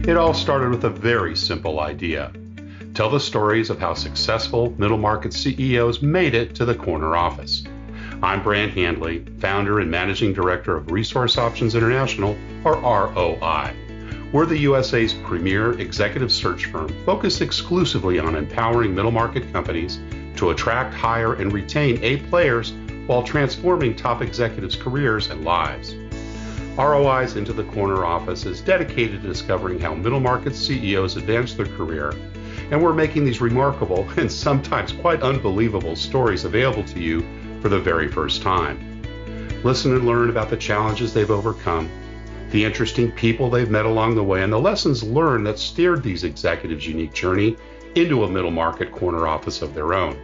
It all started with a very simple idea. Tell the stories of how successful middle market CEOs made it to the corner office. I'm Brant Handley, founder and managing director of Resource Options International, or ROI. We're the USA's premier executive search firm focused exclusively on empowering middle market companies to attract, hire, and retain A players while transforming top executives' careers and lives. ROI's Into the Corner office is dedicated to discovering how middle market CEOs advance their career, and we're making these remarkable and sometimes quite unbelievable stories available to you for the very first time. Listen and learn about the challenges they've overcome, the interesting people they've met along the way, and the lessons learned that steered these executives' unique journey into a middle market corner office of their own.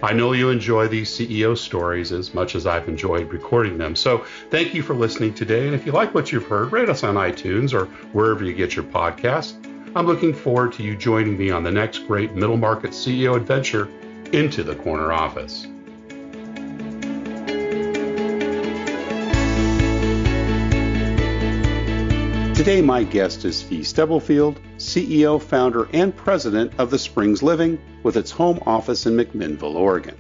I know you enjoy these CEO stories as much as I've enjoyed recording them. So thank you for listening today. And if you like what you've heard, rate us on iTunes or wherever you get your podcasts. I'm looking forward to you joining me on the next great middle market CEO adventure into the corner office. Today, my guest is Fee Stubblefield, CEO, founder, and president of The Springs Living, with its home office in McMinnville, Oregon.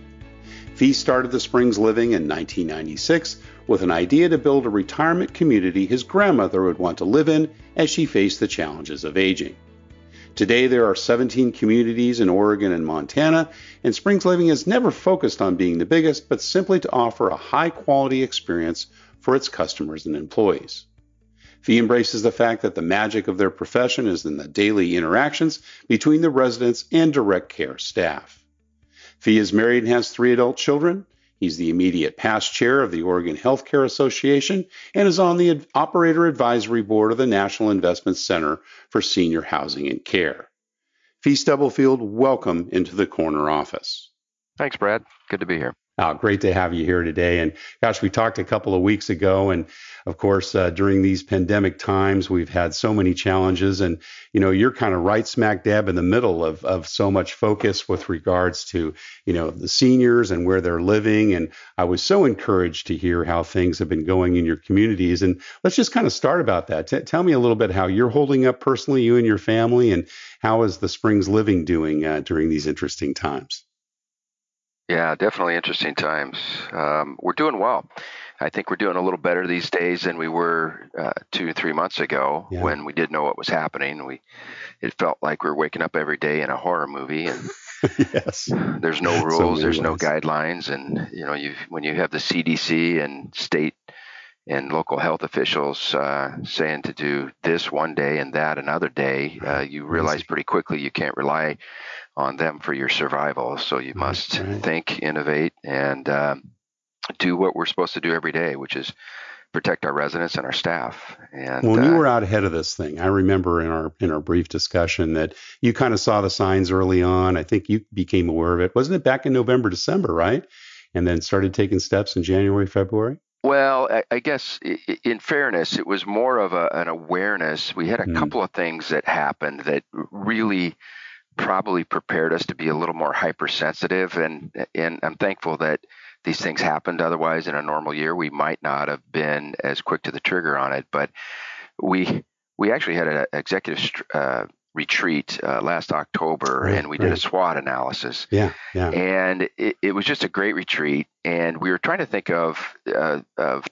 Fee started The Springs Living in 1996 with an idea to build a retirement community his grandmother would want to live in as she faced the challenges of aging. Today, there are 17 communities in Oregon and Montana, and Springs Living has never focused on being the biggest, but simply to offer a high-quality experience for its customers and employees. Fee embraces the fact that the magic of their profession is in the daily interactions between the residents and direct care staff. Fee is married and has 3 adult children. He's the immediate past chair of the Oregon Healthcare Association and is on the operator advisory board of the National Investment Center for Senior Housing and Care. Fee Stubblefield, welcome into the corner office. Thanks, Brad. Good to be here. Great to have you here today. And gosh, we talked a couple of weeks ago, and of course, during these pandemic times, we've had so many challenges, and you're kind of right smack dab in the middle of so much focus with regards to, the seniors and where they're living. And I was so encouraged to hear how things have been going in your communities. And let's just kind of start about that. Tell me a little bit how you're holding up personally, you and your family, and how is the Springs Living doing during these interesting times? Yeah, definitely interesting times. We're doing well. I think we're doing a little better these days than we were 2 or 3 months ago when we didn't know what was happening. It felt like we were waking up every day in a horror movie, and yes, there's no rules, there's no guidelines, and when you have the CDC and state and local health officials saying to do this one day and that another day, you realize pretty quickly you can't rely on them for your survival. So you must think, innovate, and do what we're supposed to do every day, which is protect our residents and our staff. And when you were out ahead of this thing, I remember in our brief discussion that you kind of saw the signs early on. I think you became aware of it. Wasn't it back in November, December, right? And then started taking steps in January, February? Well, I guess in fairness, it was more of an awareness. We had a couple of things that happened that really probably prepared us to be a little more hypersensitive. And I'm thankful that these things happened. Otherwise, in a normal year, we might not have been as quick to the trigger on it. But we actually had an executive retreat last October, and we did a SWOT analysis. Yeah. And it was just a great retreat. And we were trying to think of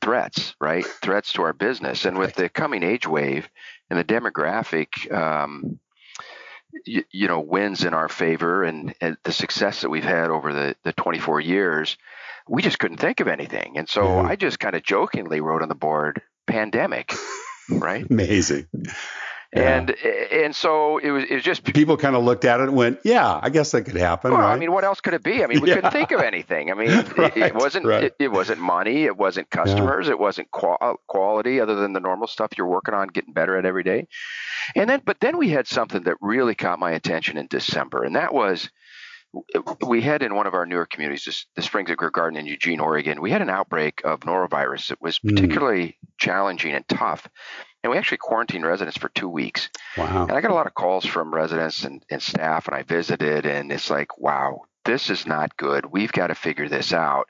threats, right? Threats to our business. And with the coming age wave and the demographic, wins in our favor, and the success that we've had over the 24 years, we just couldn't think of anything. And so I just kind of jokingly wrote on the board, pandemic, right? Amazing. Yeah. And so it was just people kind of looked at it and went, yeah, I guess that could happen. Well, right? I mean, what else could it be? I mean, we couldn't think of anything. I mean, it wasn't money, it wasn't customers, it wasn't quality other than the normal stuff you're working on, getting better at every day. But then we had something that really caught my attention in December, and that was we had in one of our newer communities, the Springs Acre Garden in Eugene, Oregon, we had an outbreak of norovirus that was particularly challenging and tough. And we actually quarantined residents for 2 weeks. Wow. And I got a lot of calls from residents and staff, and I visited, and it's like, wow, this is not good. We've got to figure this out.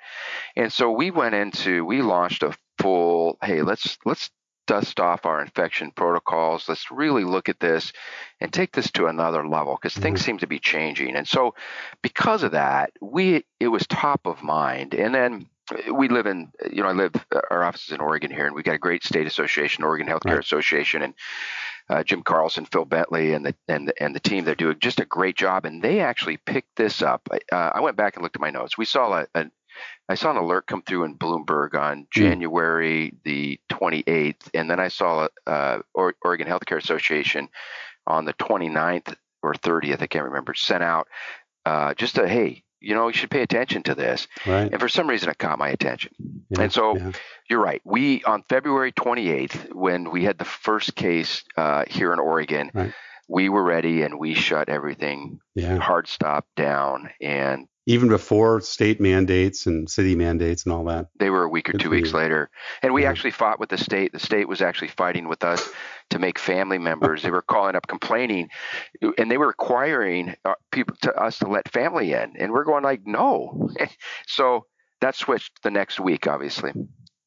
And so we launched a full, hey, let's dust off our infection protocols. Let's really look at this and take this to another level because things seem to be changing. And so because of that, it was top of mind. And then we live in, our office is in Oregon here, and we got a great state association, Oregon Healthcare Association, and Jim Carlson, Phil Bentley, and the team. They're doing just a great job, and they actually picked this up. I went back and looked at my notes. I saw an alert come through in Bloomberg on January the 28th, and then I saw Oregon Healthcare Association on the 29th or 30th, I can't remember, sent out just a, hey, you should pay attention to this. Right. And for some reason, it caught my attention. And so you're right. We, on February 28th, when we had the first case here in Oregon, we were ready and we shut everything hard stop down. And even before state mandates and city mandates and all that? They were a week or 2 weeks later. And we actually fought with the state. The state was actually fighting with us to make family members. They were calling up complaining, and they were requiring us to let family in. And we're going like, no. So that switched the next week, obviously.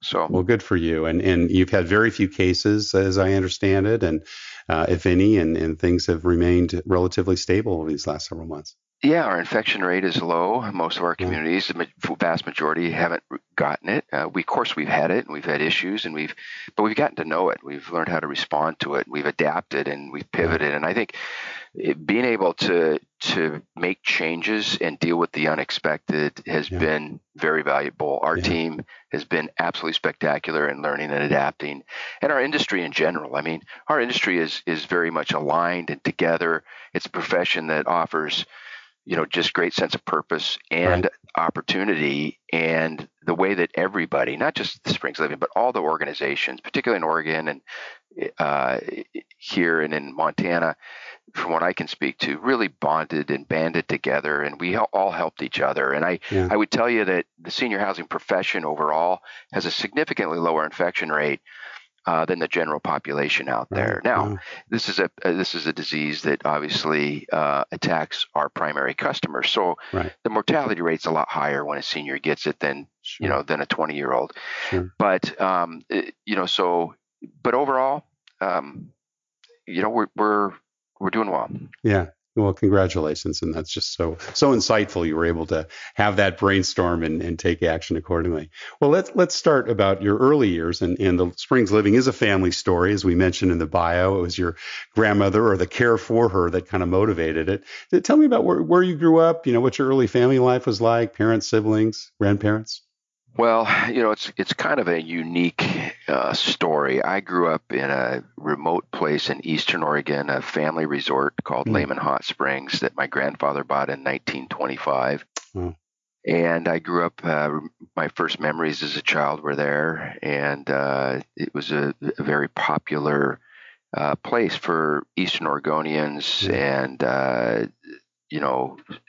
So well, good for you. And you've had very few cases, as I understand it, and if any, and things have remained relatively stable these last several months. Yeah, our infection rate is low. Most of our communities, the vast majority, haven't gotten it. Of course, we've had it, and we've had issues, but we've gotten to know it. We've learned how to respond to it. We've adapted, and we've pivoted. And I think being able to make changes and deal with the unexpected has been very valuable. Our team has been absolutely spectacular in learning and adapting, and our industry in general. I mean, our industry is very much aligned and together. It's a profession that offers just great sense of purpose and opportunity, and the way that everybody, not just the Springs Living, but all the organizations, particularly in Oregon and here and in Montana, from what I can speak to, really bonded and banded together, and we all helped each other. And I would tell you that the senior housing profession overall has a significantly lower infection rate than the general population out there. Now, this is a disease that obviously attacks our primary customers. So the mortality rate's a lot higher when a senior gets it than than a 20-year-old. Sure. But but overall, we're doing well. Yeah. Well, congratulations. And that's just so insightful. You were able to have that brainstorm and take action accordingly. Well, let's start about your early years. And the Springs Living is a family story, as we mentioned in the bio. It was your grandmother or the care for her that kind of motivated it. Tell me about where you grew up, what your early family life was like, parents, siblings, grandparents. Well, it's kind of a unique story. I grew up in a remote place in Eastern Oregon, a family resort called Lehman Hot Springs that my grandfather bought in 1925. And I grew up, my first memories as a child were there, and it was a very popular place for Eastern Oregonians and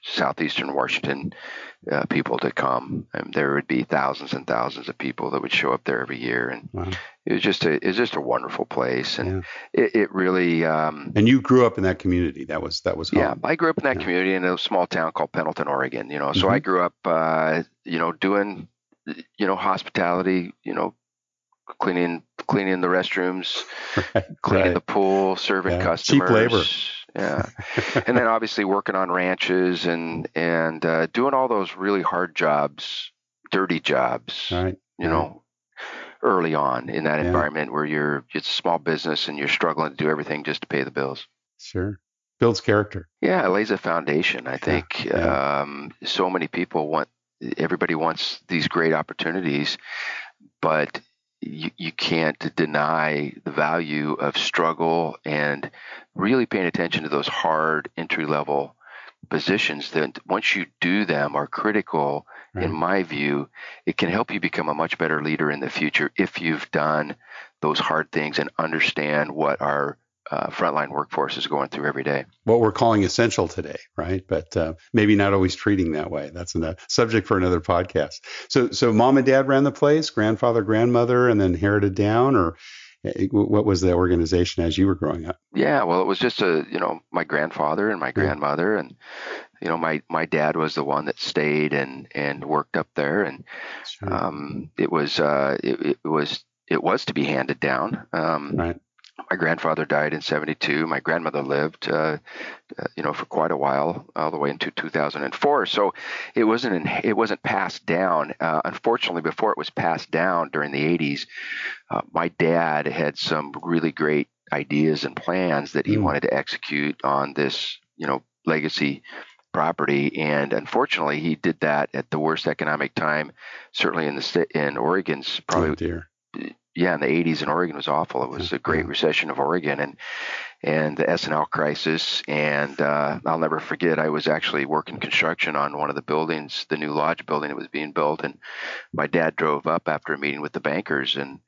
Southeastern Washington people to come. And there would be thousands and thousands of people that would show up there every year, and it was just a wonderful place. And it really. And you grew up in that community. That was home. Yeah, I grew up in that community in a small town called Pendleton, Oregon. So I grew up, doing, hospitality. Cleaning the restrooms, cleaning the pool, serving customers. Cheap labor. Yeah. And then obviously working on ranches and doing all those really hard jobs, dirty jobs, early on in that environment where it's a small business and you're struggling to do everything just to pay the bills. Sure. Builds character. Yeah. It lays a foundation. I think so many people everybody wants these great opportunities, but you can't deny the value of struggle and really paying attention to those hard entry-level positions that once you do them are critical. In my view, it can help you become a much better leader in the future if you've done those hard things and understand what our frontline workforce is going through every day. What we're calling essential today, right? But maybe not always treating that way. That's a subject for another podcast. So mom and dad ran the place, grandfather, grandmother, and then inherited down, or what was the organization as you were growing up? Yeah, well, it was just my grandfather and my grandmother, and my dad was the one that stayed and worked up there, and it was it was to be handed down. Right. My grandfather died in 1972. My grandmother lived, for quite a while, all the way into 2004. So it wasn't passed down. Unfortunately, before it was passed down during the 80s, my dad had some really great ideas and plans that he wanted to execute on this, legacy property. And unfortunately, he did that at the worst economic time, certainly in Oregon's probably. Oh, dear. Yeah, in the 80s in Oregon was awful. It was a great recession of Oregon and the S&L crisis. And I'll never forget, I was actually working construction on one of the buildings, the new lodge building that was being built. And my dad drove up after a meeting with the bankers, and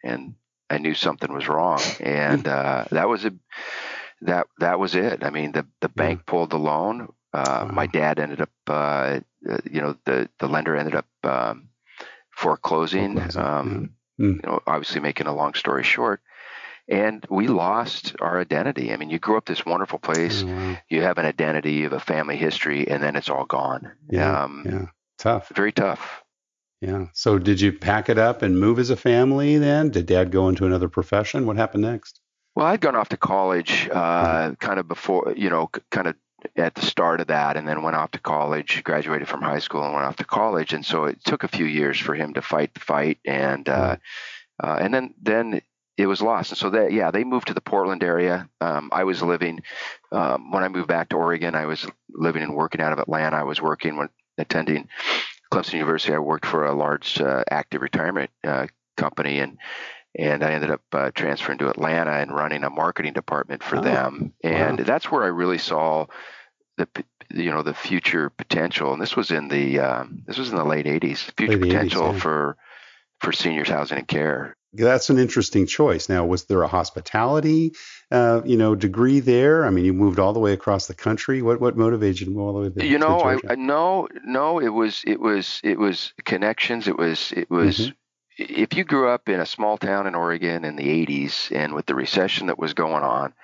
I knew something was wrong. And that was it. I mean, the bank pulled the loan. My dad ended up, the lender ended up foreclosing. Obviously making a long story short, and we lost our identity. I mean, you grew up this wonderful place, you have an identity, you have a family history, and then it's all gone. Tough. Very tough. Yeah. So did you pack it up and move as a family then? Did Dad go into another profession? What happened next? Well, I'd gone off to college kind of before, kind of at the start of that, and then went off to college, graduated from high school and went off to college. And so it took a few years for him to fight the fight. And then it was lost. And so they moved to the Portland area. I was living, when I moved back to Oregon, I was living and working out of Atlanta. I was attending Clemson University. I worked for a large active retirement company, and I ended up transferring to Atlanta and running a marketing department for them. And that's where I really saw the future potential. And this was in the late 80s. Future potential for seniors housing and care. That's an interesting choice. Now, was there a hospitality, degree there? I mean, you moved all the way across the country. What motivated you to move all the way to Georgia? No. It was connections. It was. If you grew up in a small town in Oregon in the 80s and with the recession that was going on,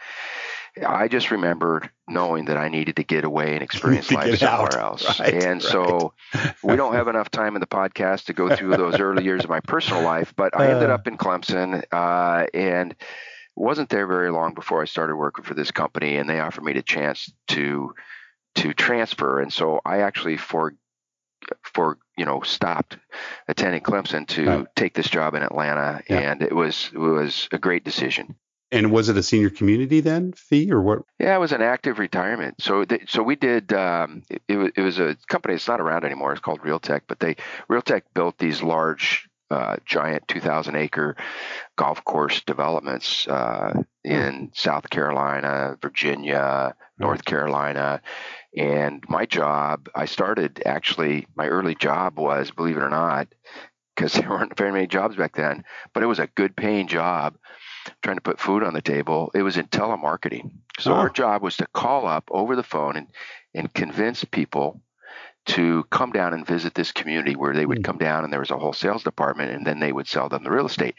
I just remembered knowing that I needed to get away and experience life somewhere else. So we don't have enough time in the podcast to go through those early years of my personal life, but I ended up in Clemson and wasn't there very long before I started working for this company, and they offered me the chance to transfer. And so I actually stopped attending Clemson to take this job in Atlanta, and it was a great decision. And was it a senior community then fee or what? Yeah, it was an active retirement. So we did. It was a company that's not around anymore. It's called Realtek, but Realtek built these large, giant 2,000-acre golf course developments in South Carolina, Virginia, North Carolina. And my job, my early job was, believe it or not, because there weren't very many jobs back then, but it was a good paying job trying to put food on the table. It was in telemarketing. So our job was to call up over the phone and convince people to come down and visit this community, where they would come down and there was a whole sales department, and then they would sell them the real estate.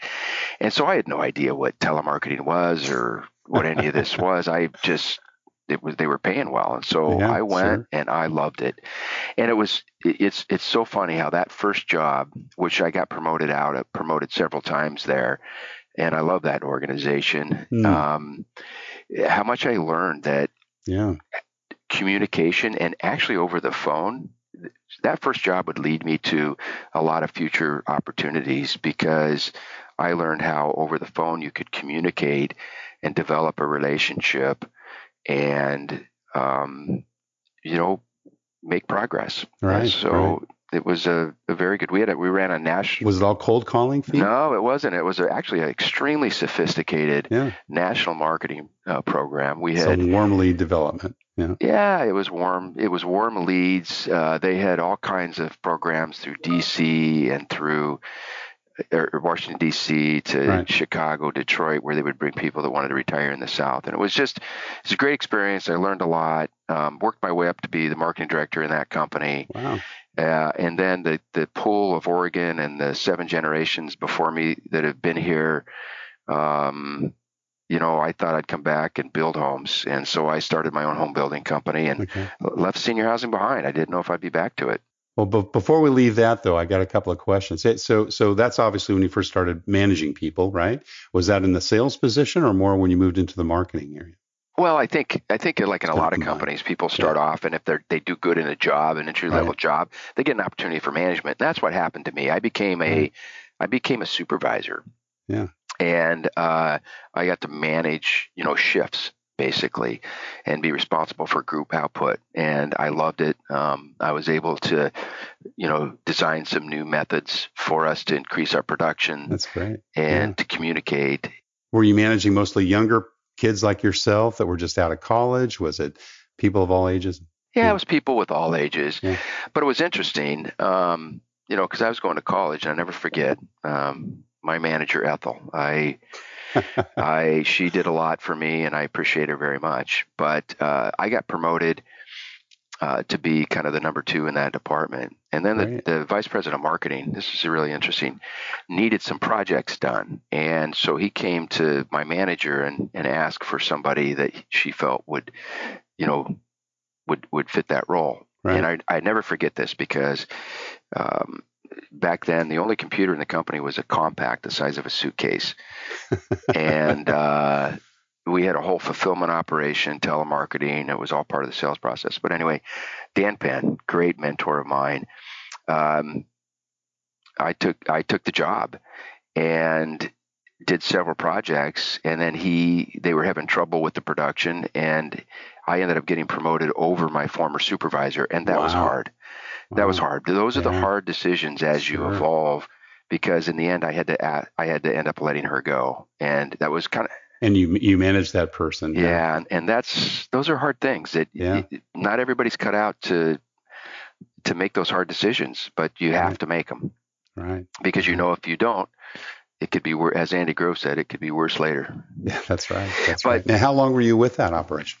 And so I had no idea what telemarketing was or what any of this was. They were paying well. And so I went and I loved it. And it's so funny how that first job, which I got promoted several times there, and I love that organization. How much I learned that communication, and actually over the phone, that first job would lead me to a lot of future opportunities, because I learned how over the phone you could communicate and develop a relationship and, make progress. Right. It was a very good. We ran a national. Was it all cold calling fee? No, it wasn't. It was actually an extremely sophisticated national marketing program. We had warm lead development. Yeah, it was warm. It was warm leads. They had all kinds of programs through DC and through Washington DC to Chicago, Detroit, where they would bring people that wanted to retire in the South. And it's a great experience. I learned a lot. Worked my way up to be the marketing director in that company. Wow. And then the pool of Oregon and the 7 generations before me that have been here, I thought I'd come back and build homes. And so I started my own home building company and left senior housing behind. I didn't know if I'd be back to it. Well, before we leave that, though, I got a couple of questions. So that's obviously when you first started managing people, right? Was that in the sales position or more when you moved into the marketing area? Well, I think like in a lot of companies, people start off, and if they do good in a job, an entry level job, they get an opportunity for management. That's what happened to me. I became a supervisor. Yeah. And I got to manage, shifts basically, and be responsible for group output. And I loved it. I was able to, design some new methods for us to increase our production. That's great. And to communicate. Were you managing mostly younger kids like yourself that were just out of college? Was it people of all ages? Yeah, it was people with all ages. Yeah. But it was interesting, because I was going to college, and I never forget my manager, Ethel. She did a lot for me, and I appreciate her very much. But I got promoted to be kind of the number 2 in that department. And then the vice president of marketing, this is really interesting, needed some projects done. And so he came to my manager and asked for somebody that she felt would fit that role. Right. And I never forget this because back then the only computer in the company was a compact the size of a suitcase. And we had a whole fulfillment operation, telemarketing. It was all part of the sales process. But anyway, Dan Penn, great mentor of mine. I took the job and did several projects, and then they were having trouble with the production, and I ended up getting promoted over my former supervisor, and that was hard. That was hard. Those are the hard decisions as you evolve, because in the end I had to end up letting her go, and that was kind of. And you manage that person. Yeah, and those are hard things. Not everybody's cut out to make those hard decisions, but you have to make them. Right. Because if you don't, it could be worse. As Andy Grove said, it could be worse later. Yeah, that's right. Right. Now, how long were you with that operation?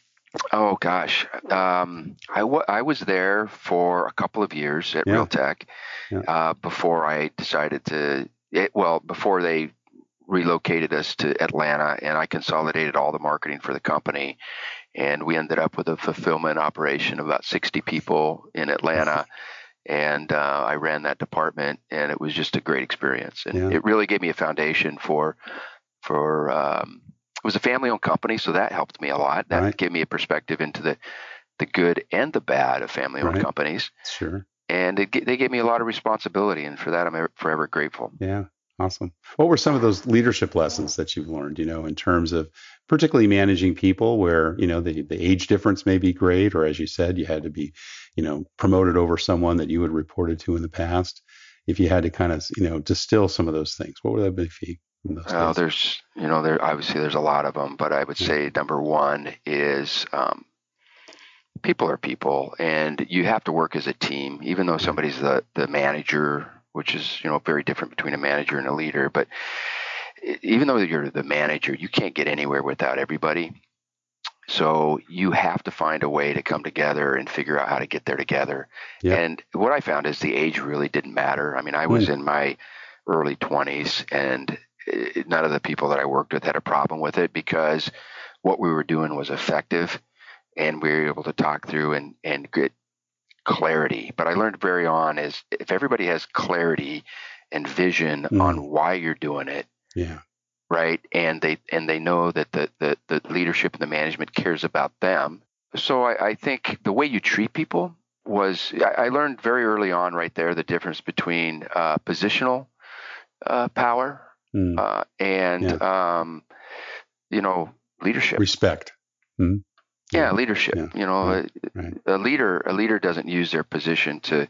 Oh gosh, I was there for a couple of years at Realtek before I decided before they relocated us to Atlanta, and I consolidated all the marketing for the company, and we ended up with a fulfillment operation of about 60 people in Atlanta. And I ran that department, and it was just a great experience. And it really gave me a foundation for it was a family-owned company, so that helped me a lot. That gave me a perspective into the good and the bad of family-owned companies. Sure. And they gave me a lot of responsibility, and for that I'm forever grateful. Yeah, awesome. What were some of those leadership lessons that you've learned, in terms of particularly managing people where, the age difference may be great, or as you said, you had to be, promoted over someone that you had reported to in the past. If you had to kind of, distill some of those things, what would that be for you? Well, there's a lot of them, but I would say number one is people are people, and you have to work as a team, even though somebody's the manager, which is, very different between a manager and a leader. But even though you're the manager, you can't get anywhere without everybody. So you have to find a way to come together and figure out how to get there together. Yep. And what I found is the age really didn't matter. I mean, I was in my early 20s, and none of the people that I worked with had a problem with it, because what we were doing was effective, and we were able to talk through and get clarity. But I learned very on is if everybody has clarity and vision on why you're doing it, right, and they know that the leadership and the management cares about them. So I think the way you treat people was, I learned very early on right there the difference between positional power and leadership. Respect. Yeah, leadership. Right. A leader doesn't use their position to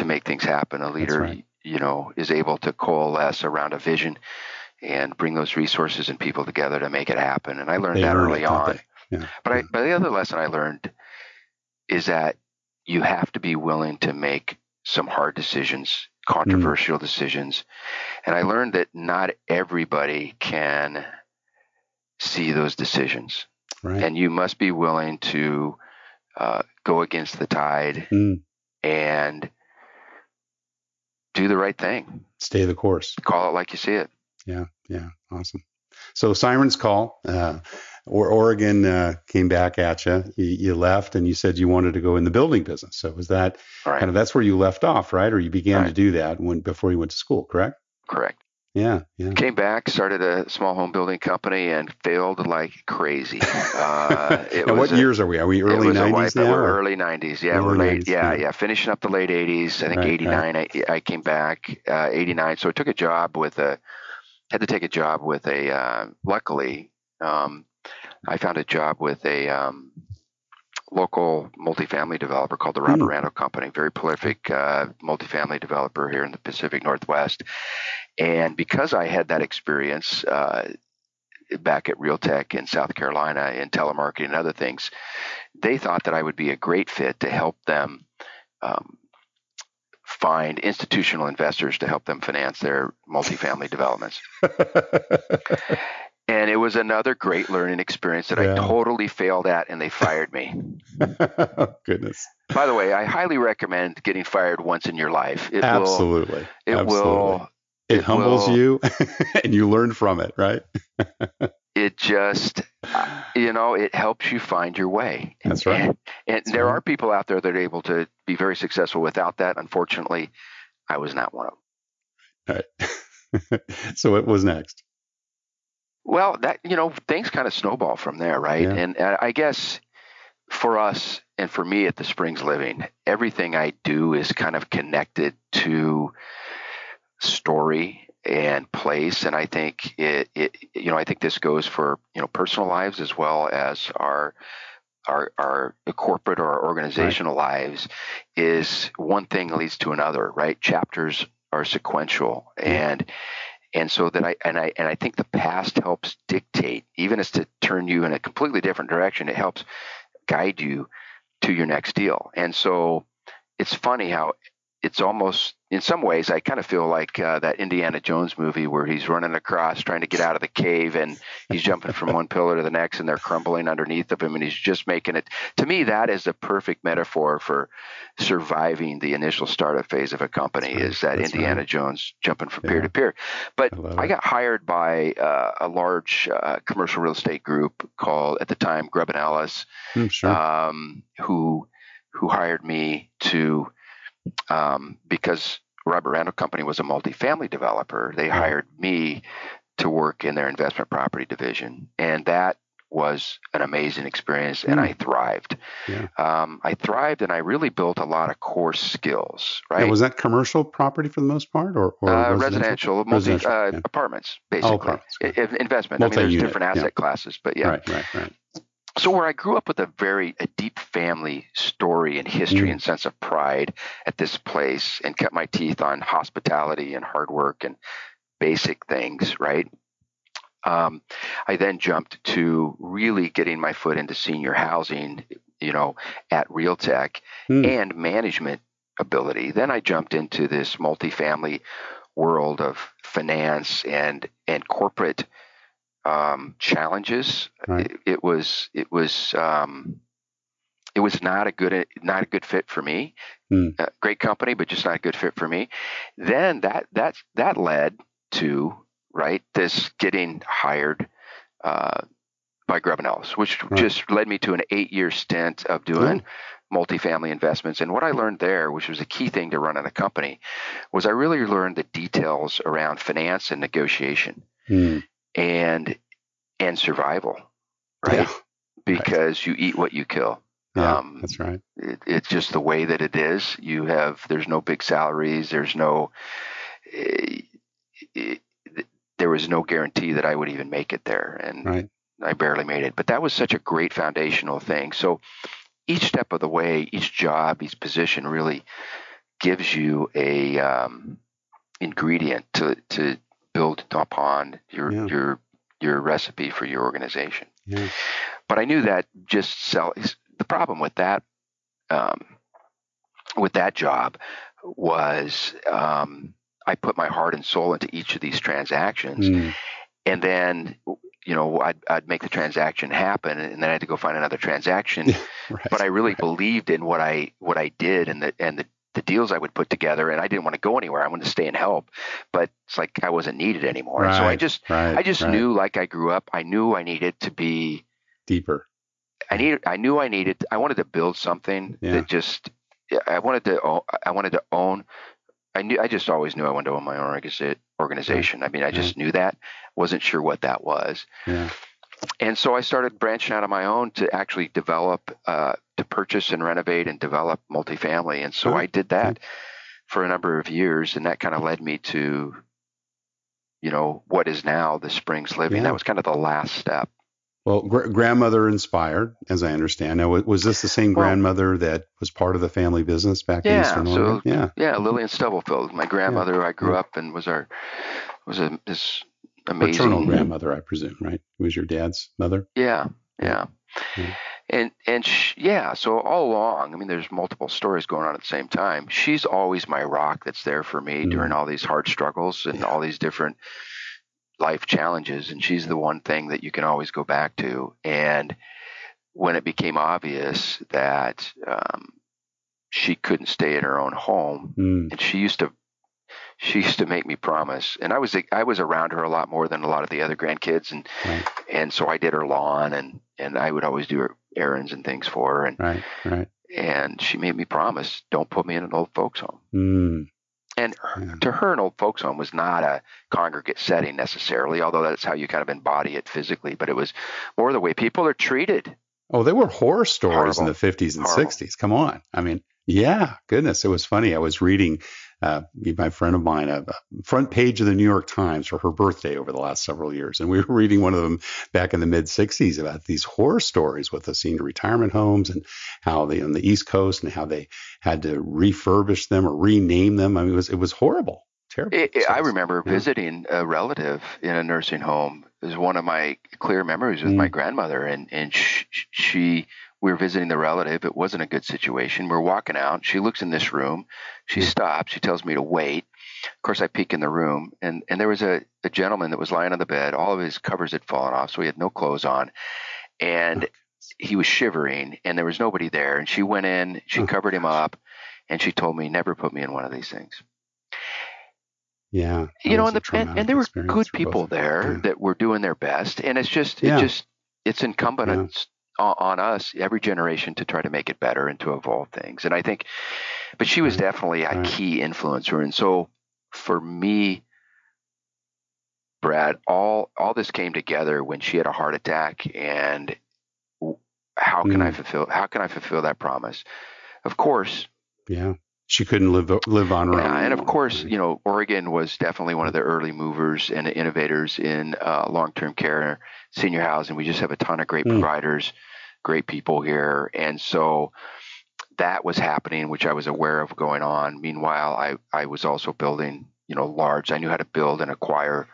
make things happen. A leader, is able to coalesce around a vision and bring those resources and people together to make it happen. And I learned that early on. Yeah. But the other lesson I learned is that you have to be willing to make some hard decisions, controversial decisions. And I learned that not everybody can see those decisions. Right. And you must be willing to go against the tide and do the right thing. Stay the course. Call it like you see it. Yeah. Awesome. So Siren's Call. Oregon came back at you. You left, and you said you wanted to go in the building business. So was that right. kind of, that's where you left off, right? Or you began to do that before you went to school, correct? Correct. Yeah. Came back, started a small home building company, and failed like crazy. And what years are we? Are we early 90s now? We're early 90s. Yeah, we're late. 90s, yeah. Finishing up the late 80s. I think 89. Right. I came back 89. So I took a job had to take a job with luckily, I found a job with a local multifamily developer called the Robert Randall Company, very prolific multifamily developer here in the Pacific Northwest. And because I had that experience back at Realtek in South Carolina in telemarketing and other things, they thought that I would be a great fit to help them find institutional investors to help them finance their multifamily developments. And it was another great learning experience that I totally failed at, and they fired me. Oh, goodness. By the way, I highly recommend getting fired once in your life. Absolutely. It humbles you, and you learn from it, right? It just, it helps you find your way. That's right. And there are people out there that are able to be very successful without that. Unfortunately, I was not one of them. All right. So what was next? Well, things kind of snowball from there, right? Yeah. And I guess for us and for me at the Springs Living, everything I do is kind of connected to story and place. And I think I think this goes for, personal lives as well as our corporate or our organizational lives, is one thing leads to another, right? Chapters are sequential. And so that I think the past helps dictate, even as to turn you in a completely different direction. It helps guide you to your next deal. And so it's funny how it's almost, in some ways, I kind of feel like that Indiana Jones movie where he's running across trying to get out of the cave, and he's jumping from one pillar to the next, and they're crumbling underneath of him, and he's just making it. To me, that is the perfect metaphor for surviving the initial startup phase of a company. Is that Indiana Jones jumping from peer to peer. But I got hired by a large commercial real estate group called, at the time, Grubb & Ellis, who hired me to because Robert Randall Company was a multifamily developer. They hired me to work in their investment property division, and that was an amazing experience, and I thrived. Yeah. I thrived, and I really built a lot of core skills. Right? And was that commercial property for the most part, or residential apartments, basically? Investment. I mean, there's different asset classes, but yeah. Right. So where I grew up with a deep family story and history and sense of pride at this place, and kept my teeth on hospitality and hard work and basic things, right? I then jumped to really getting my foot into senior housing, at Realtek and management ability. Then I jumped into this multifamily world of finance and corporate challenges. Right. It was not a good fit for me. Great company, but just not a good fit for me. Then that led to this getting hired by Grubb & Ellis, which just led me to an 8-year stint of doing multifamily investments. And what I learned there, which was a key thing to running a company, was I really learned the details around finance and negotiation. And survival, right? Yeah. Because you eat what you kill. Yeah, that's right. It's just the way that it is. There's no big salaries. There was no guarantee that I would even make it there. And I barely made it. But that was such a great foundational thing. So each step of the way, each job, each position really gives you a ingredient to build upon your recipe for your organization. Yeah. But I knew that the problem with that job was I put my heart and soul into each of these transactions, and then I'd make the transaction happen, and then I had to go find another transaction. But I really believed in what I did and the deals I would put together, and I didn't want to go anywhere. I wanted to stay and help, but it's like I wasn't needed anymore. And so I just knew, like I grew up, I knew I needed to be deeper. I wanted to build something that just, I wanted to own. I just always knew I wanted to own my own organization. Right. I mean, I just knew that. Wasn't sure what that was. Yeah. And so I started branching out on my own to actually develop, to purchase and renovate and develop multifamily. And so I did that for a number of years, and that kind of led me to, what is now the Springs Living. That was kind of the last step. Well, grandmother inspired, as I understand. Now, was this the same grandmother that was part of the family business back in Eastern Oregon? Lillian Stubblefield, my grandmother. I grew up and was this amazing paternal grandmother, I presume, right? Was your dad's mother? Yeah. So all along, I mean, there's multiple stories going on at the same time. She's always my rock that's there for me during all these hard struggles and all these different life challenges. And she's the one thing that you can always go back to. And when it became obvious that she couldn't stay in her own home, and she used to make me promise, and I was around her a lot more than a lot of the other grandkids, and so I did her lawn, and I would always do her errands and things for her, and she made me promise, don't put me in an old folks home. And to her, an old folks home was not a congregate setting necessarily, although that's how you kind of embody it physically, but it was more the way people are treated. Oh, there were horror stories in the 50s and 60s. Come on. I mean, goodness, it was funny. I was reading my friend of mine a front page of the New York Times for her birthday over the last several years. And we were reading one of them back in the mid 60s about these horror stories with the senior retirement homes and how they on the East Coast and how they had to refurbish them or rename them. I mean, it was horrible, terrible. I remember visiting a relative in a nursing home. It was one of my clear memories with my grandmother, and we were visiting the relative. It wasn't a good situation. We're walking out. She looks in this room. She stops. She tells me to wait. Of course, I peek in the room, and there was a gentleman that was lying on the bed. All of his covers had fallen off, so he had no clothes on, and he was shivering, and there was nobody there. And she went in. She covered him up, and she told me, never put me in one of these things. Yeah. And there were good people there that were doing their best. And it's incumbent on us, every generation, to try to make it better and to evolve things. And I think, but she was definitely a key influencer. And so for me, Brad, all this came together when she had a heart attack, and how can I fulfill that promise? Of course. Yeah. She couldn't live on her own. And of course, Oregon was definitely one of the early movers and innovators in long-term care, senior housing. We just have a ton of great providers, great people here. And so that was happening, which I was aware of going on. Meanwhile, I was also building, I knew how to build and acquire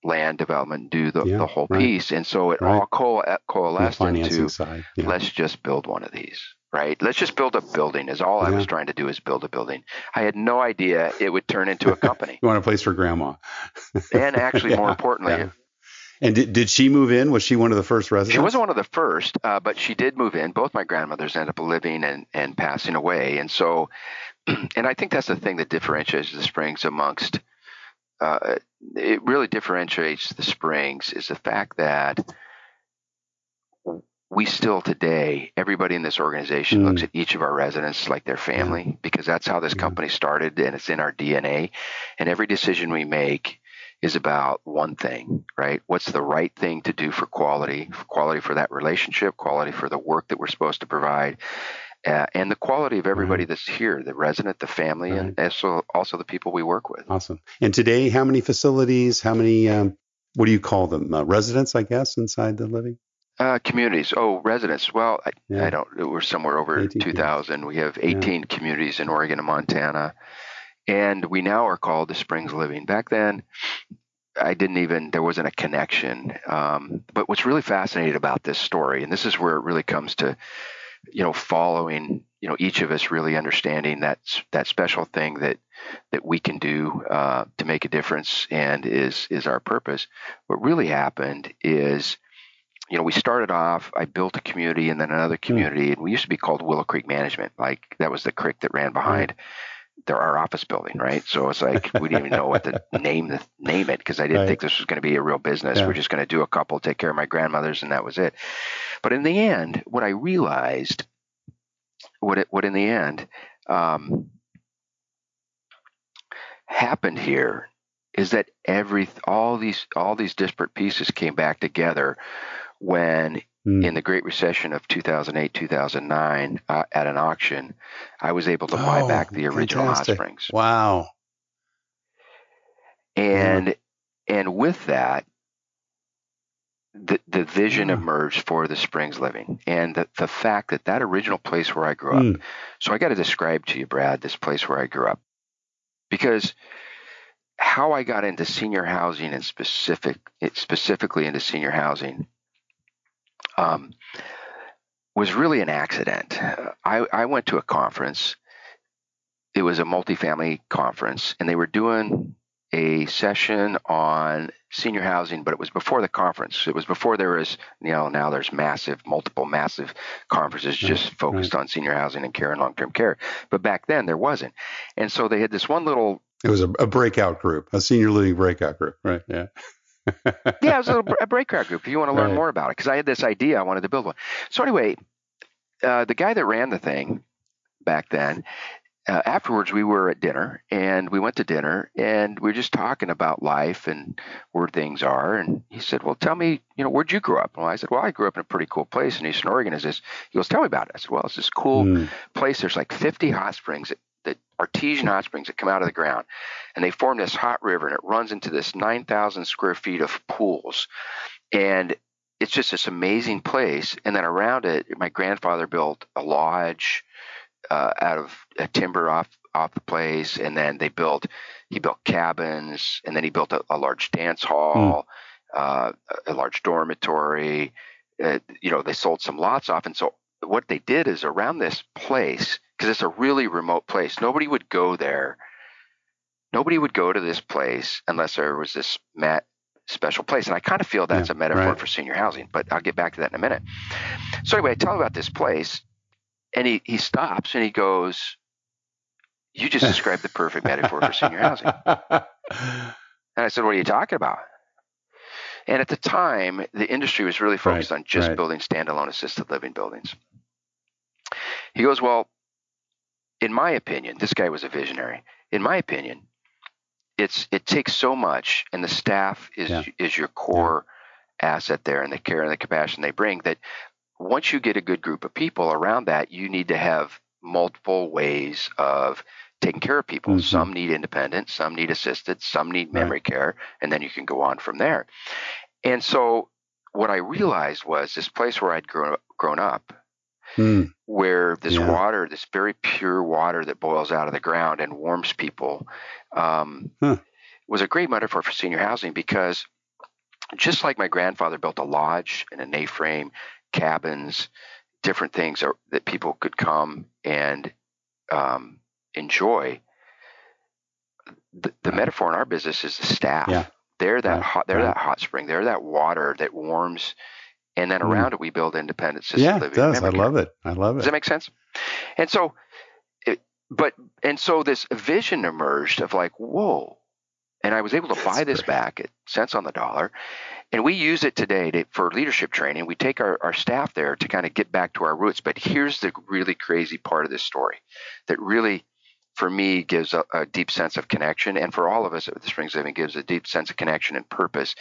land development, do the whole piece. And so it all coalesced into, let's just build one of these. Right. Let's just build a building is all I was trying to do, is build a building. I had no idea it would turn into a company. You want a place for grandma. And actually, more importantly. Yeah. And did she move in? Was she one of the first residents? She wasn't one of the first, but she did move in. Both my grandmothers ended up living and passing away. And so, and I think that's the thing that differentiates the Springs amongst, it really differentiates the Springs, is the fact that we still today, everybody in this organization looks at each of our residents like their family, because that's how this company started, and it's in our DNA. And every decision we make is about one thing, right? What's the right thing to do for quality for that relationship, quality for the work that we're supposed to provide, and the quality of everybody that's here, the resident, the family, and also the people we work with. Awesome. And today, how many facilities, how many, what do you call them? Residents, I guess, inside the living? Communities. Oh, residents. Well, we're somewhere over 2,000. We have 18 communities in Oregon and Montana, and we now are called the Springs Living. Back then, there wasn't a connection. But what's really fascinating about this story, and this is where it really comes to, following, each of us really understanding that special thing that we can do to make a difference and is our purpose. What really happened is, we started off, I built a community and then another community, and we used to be called Willow Creek Management. Like, that was the creek that ran behind our office building, right? So it's like we didn't even know what to name it because I didn't think this was going to be a real business. We're just going to do a couple, take care of my grandmothers, and that was it. But in the end, what I realized, what in the end happened here is that all these disparate pieces came back together when in the Great Recession of 2008, 2009, at an auction, I was able to buy back the original hot springs. Wow. And with that, the vision emerged for the Springs Living, and the fact that original place where I grew up. So I got to describe to you, Brad, this place where I grew up, because how I got into senior housing and specifically into senior housing was really an accident. I went to a conference. It was a multifamily conference, and they were doing a session on senior housing, but it was before the conference. It was before there was, now there's multiple massive conferences just focused on senior housing and care and long-term care. But back then there wasn't. And so they had this one little... It was a breakout group, a senior living breakout group, right? Yeah. Yeah, it was a breakout group if you want to learn more about it, because I had this idea. I wanted to build one. So anyway, the guy that ran the thing back then, afterwards we were at dinner, and we went to dinner, and we were just talking about life and where things are. And he said, well, tell me, where'd you grow up? Well, I said, well, I grew up in a pretty cool place in Eastern Oregon. He goes, tell me about it. I said, well, it's this cool place. There's like 50 hot springs, that artesian hot springs that come out of the ground, and they form this hot river, and it runs into this 9,000 square feet of pools. And it's just this amazing place. And then around it, my grandfather built a lodge out of timber off the place, and then he built cabins, and then he built a large dance hall, a large dormitory. They sold some lots off, and so what they did is around this place, because it's a really remote place, nobody would go there. Nobody would go to this place unless there was this special place. And I kind of feel that's a metaphor for senior housing, but I'll get back to that in a minute. So anyway, I tell him about this place, and he stops and he goes, you just described the perfect metaphor for senior housing. And I said, what are you talking about? And at the time, the industry was really focused on just building standalone assisted living buildings. He goes, well, in my opinion, this guy was a visionary. In my opinion, it takes so much, and the staff is your core asset there, and the care and the compassion they bring, that once you get a good group of people around that, you need to have multiple ways of taking care of people. Some need independent, some need assisted, some need memory care, and then you can go on from there. And so what I realized was this place where I'd grown up, where this water, this very pure water that boils out of the ground and warms people, was a great metaphor for senior housing, because just like my grandfather built a lodge and an A-frame, cabins, different things that people could come and enjoy, the metaphor in our business is the staff. They're that hot spring. They're that water that warms. And then around it, we build independent assisted living. Yeah, it does. I love it. Does that make sense? And so, so this vision emerged of like, whoa. And I was able to buy this back at cents on the dollar. And we use it today for leadership training. We take our staff there to kind of get back to our roots. But here's the really crazy part of this story that really, for me, gives a deep sense of connection. And for all of us at the Springs Living, gives a deep sense of connection and purpose.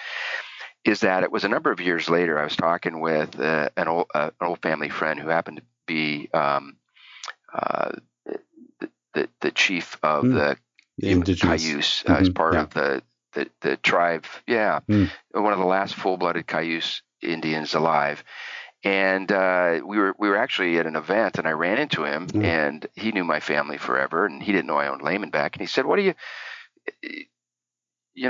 Is that it was a number of years later, I was talking with an old family friend who happened to be the chief of the Cayuse, as part of the tribe. Yeah, one of the last full-blooded Cayuse Indians alive. And we were actually at an event, and I ran into him, and he knew my family forever, and he didn't know I owned Lehman back. And he said, "What do you?"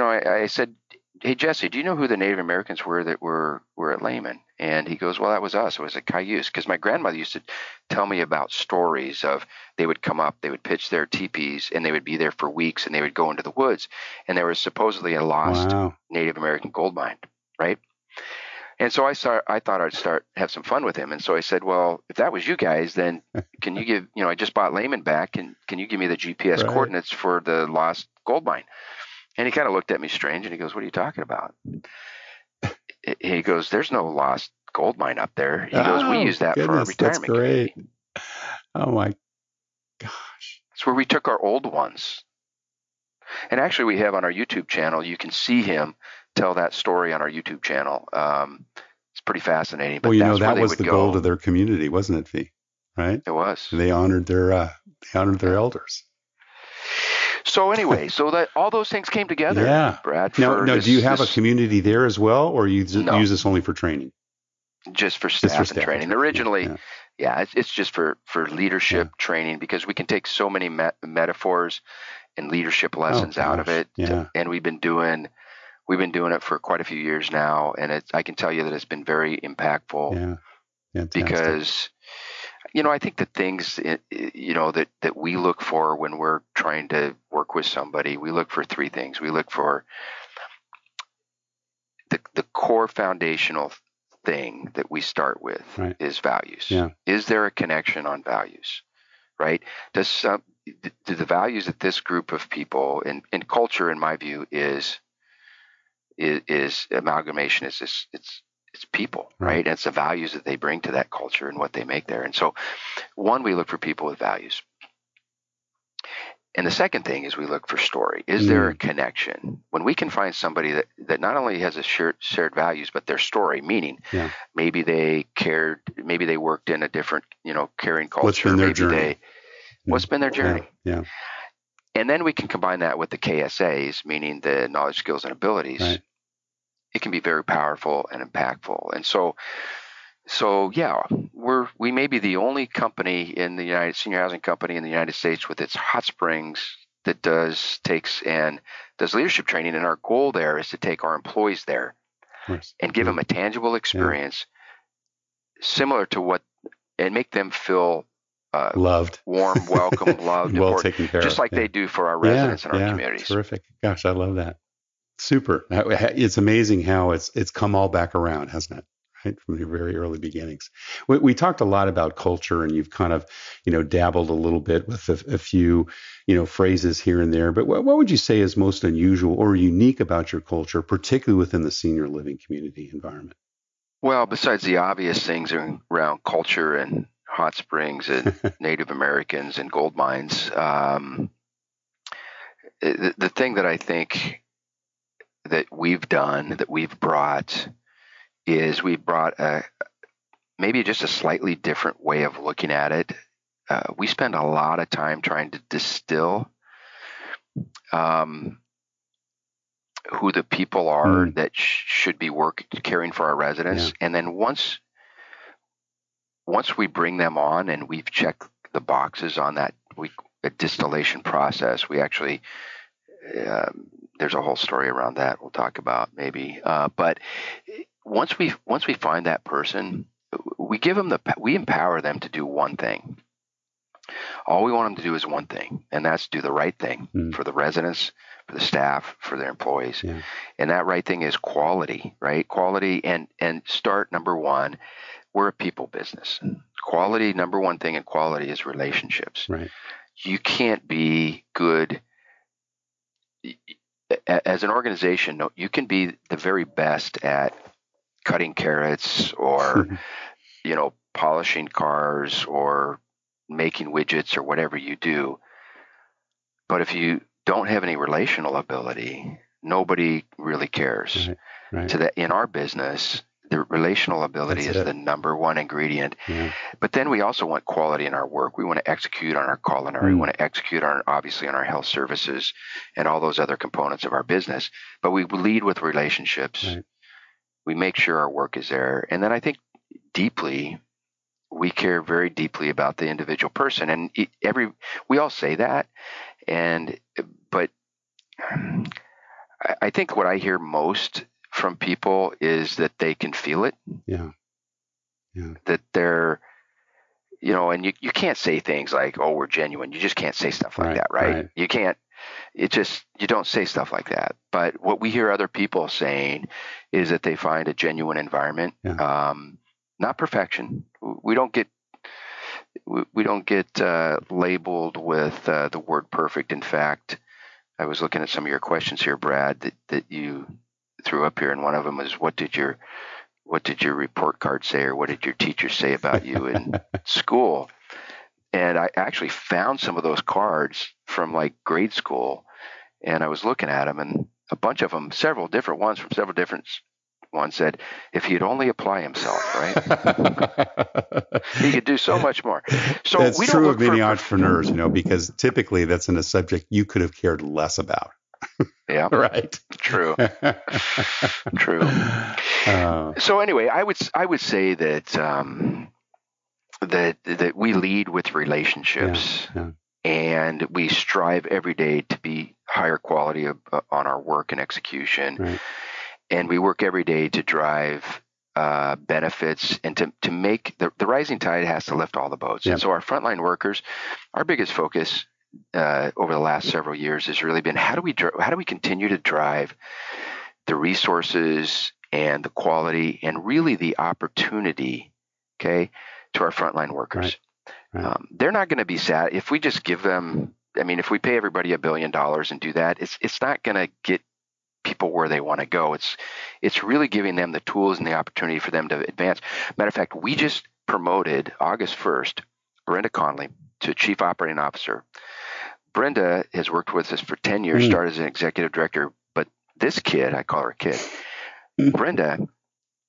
I said, "Hey, Jesse, do you know who the Native Americans were that were at Lehman?" And he goes, "Well, that was us. It was a Cayuse." Because my grandmother used to tell me about stories of they would come up, they would pitch their teepees, and they would be there for weeks, and they would go into the woods. And there was supposedly a lost Native American gold mine, right? And so I thought I'd have some fun with him. And so I said, well, if that was you guys, then can you give, I just bought Lehman back, and can you give me the GPS coordinates for the lost gold mine? And he kind of looked at me strange, and he goes, what are you talking about? He goes, there's no lost gold mine up there. He goes, we use that for our retirement community. Oh my gosh. It's where we took our old ones. And actually we have on our YouTube channel, you can see him tell that story on our YouTube channel. It's pretty fascinating. But well, that was the goal to their community, wasn't it, Fee? Right? It was. They honored their elders. So anyway, so that all those things came together, Brad. Now, do you have a community there as well, or you use this only for training? Just for staff and training. Originally, it's just for leadership training, because we can take so many metaphors and leadership lessons out of it. And we've been doing it for quite a few years now, and I can tell you that it's been very impactful. Yeah, because I think the things that we look for when we're trying to work with somebody, we look for three things. We look for the core foundational thing that we start with is values. Yeah. Is there a connection on values? Right? Do the values that this group of people and culture, in my view, is amalgamation, it's people, right? And it's the values that they bring to that culture and what they make there. And so, one, we look for people with values. And the second thing is we look for story. Is there a connection? When we can find somebody that not only has a shared values, but their story, meaning maybe they cared, maybe they worked in a different, caring culture. What's been their journey? What's been their journey? Yeah. And then we can combine that with the KSAs, meaning the knowledge, skills, and abilities. Right. It can be very powerful and impactful. And so we may be the only company in the senior housing company in the United States with its hot springs that does leadership training. And our goal there is to take our employees there and give them a tangible experience similar to and make them feel loved, warm, welcome, loved, well taken care of, just like they do for our residents in our communities. Terrific. Gosh, I love that. Super. It's amazing how it's come all back around, hasn't it? Right, from the very early beginnings. We talked a lot about culture, and you've kind of, dabbled a little bit with a few, phrases here and there. But what would you say is most unusual or unique about your culture, particularly within the senior living community environment? Well, besides the obvious things around culture and hot springs and Native Americans and gold mines, the thing that I think that we've done, that we've brought, is we brought maybe just a slightly different way of looking at it. We spend a lot of time trying to distill who the people are that should be caring for our residents. And then once we bring them on and we've checked the boxes on that a distillation process, we actually there's a whole story around that we'll talk about maybe. But once we find that person, we empower them to do one thing. All we want them to do is one thing, and that's do the right thing for the residents, for the staff, for their employees. Yeah. And that right thing is quality, right? Quality and start number one, we're a people business. Quality, number one thing in quality is relationships. Right. You can't be good as an organization. No, you can be the very best at cutting carrots or, polishing cars or making widgets or whatever you do. But if you don't have any relational ability, nobody really cares. Right. So that in our business, the relational ability is the number one ingredient. Yeah. But then we also want quality in our work. We want to execute on our culinary. We want to execute obviously on our health services and all those other components of our business. But we lead with relationships. Right. We make sure our work is there. And then I think we care very deeply about the individual person. And we all say that. But I think what I hear most from people is that they can feel it. Yeah. That they're, and you can't say things like, oh, we're genuine. You just can't say stuff like that, right? You can't. it just, you don't say stuff like that. But what we hear other people saying is that they find a genuine environment, not perfection. We don't get labeled with the word perfect. In fact, I was looking at some of your questions here, Brad, that you threw up here, and one of them was, what did your report card say, or what did your teacher say about you in school? And I actually found some of those cards from like grade school, and I was looking at them, and a bunch of them, several different ones from several different ones said, if he'd only apply himself, right? He could do so much more. So that's we true don't of many entrepreneurs, because typically that's in a subject you could have cared less about. Yeah. Right. True. True. So anyway, I would say that that we lead with relationships, and we strive every day to be higher quality on our work and execution. Right. And we work every day to drive benefits and to make the rising tide has to lift all the boats. Yep. And so our frontline workers, our biggest focus over the last several years has really been how do we continue to drive the resources and the quality and really the opportunity, to our frontline workers. Right. They're not going to be sad if we just give them. I mean, if we pay everybody $1 billion and do that, it's not going to get people where they want to go. It's really giving them the tools and the opportunity for them to advance. Matter of fact, we just promoted August 1st, Brenda Conley to Chief Operating Officer. Brenda has worked with us for 10 years, started as an executive director, but this kid, I call her a kid, Brenda,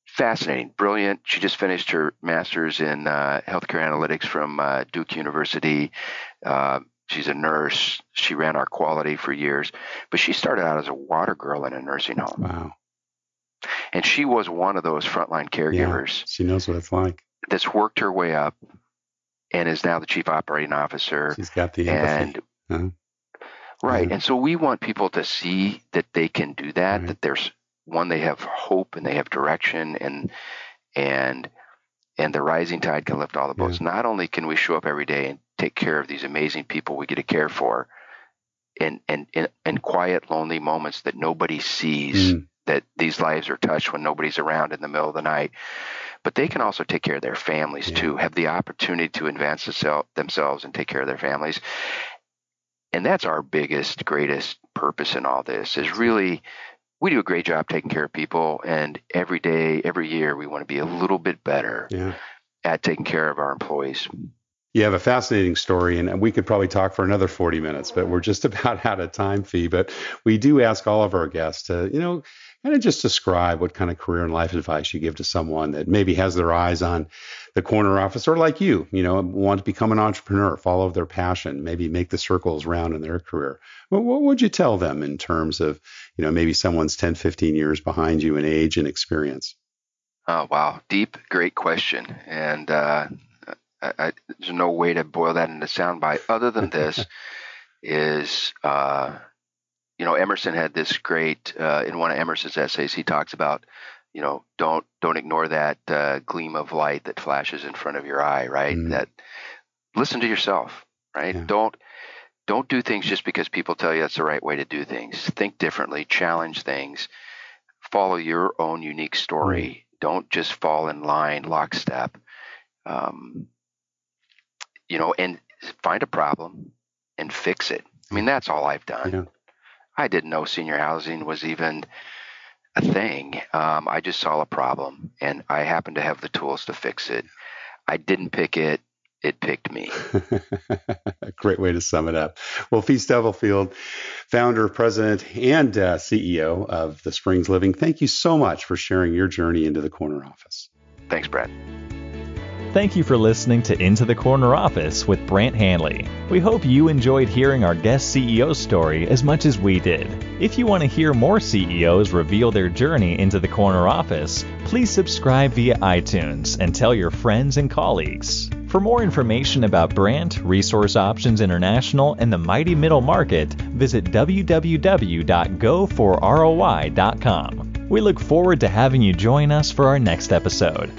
fascinating, brilliant. She just finished her master's in healthcare analytics from Duke University. She's a nurse. She ran our quality for years, but she started out as a water girl in a nursing home. Wow. And she was one of those frontline caregivers. Yeah, she knows what it's like. That's worked her way up and is now the Chief Operating Officer. She's got the empathy. Right. And so we want people to see that they can do that, that there's one, they have hope and they have direction, and the rising tide can lift all the boats. Not only can we show up every day and take care of these amazing people we get to care for in quiet, lonely moments that nobody sees, that these lives are touched when nobody's around in the middle of the night, but they can also take care of their families too, have the opportunity to advance themselves and take care of their families. And that's our biggest, greatest purpose in all this is really, we do a great job taking care of people, and every day, every year, we want to be a little bit better at taking care of our employees. You have a fascinating story, and we could probably talk for another 40 minutes, but we're just about out of time, Fee. But we do ask all of our guests to, kind of just describe what kind of career and life advice you give to someone that maybe has their eyes on the corner office, or like you, want to become an entrepreneur, follow their passion, maybe make the circles round in their career. Well, what would you tell them in terms of, maybe someone's 10, 15 years behind you in age and experience? Oh, wow. Deep, great question. And there's no way to boil that into soundbite other than this is, Emerson had this great, in one of Emerson's essays, he talks about, don't ignore that gleam of light that flashes in front of your eye, right? That listen to yourself, right? Yeah. Don't do things just because people tell you that's the right way to do things. Think differently, challenge things, follow your own unique story. Don't just fall in line, lockstep, and find a problem and fix it. I mean, that's all I've done. Yeah. I didn't know senior housing was even a thing. I just saw a problem, and I happened to have the tools to fix it. I didn't pick it. It picked me. A great way to sum it up. Well, Fee Stubblefield, founder, president, and CEO of The Springs Living, thank you so much for sharing your journey into the corner office. Thanks, Brad. Thank you for listening to Into the Corner Office with Brant Hanley. We hope you enjoyed hearing our guest CEO story as much as we did. If you want to hear more CEOs reveal their journey into the corner office, please subscribe via iTunes and tell your friends and colleagues. For more information about Brant, Resource Options International, and the mighty middle market, visit www.goforroi.com. We look forward to having you join us for our next episode.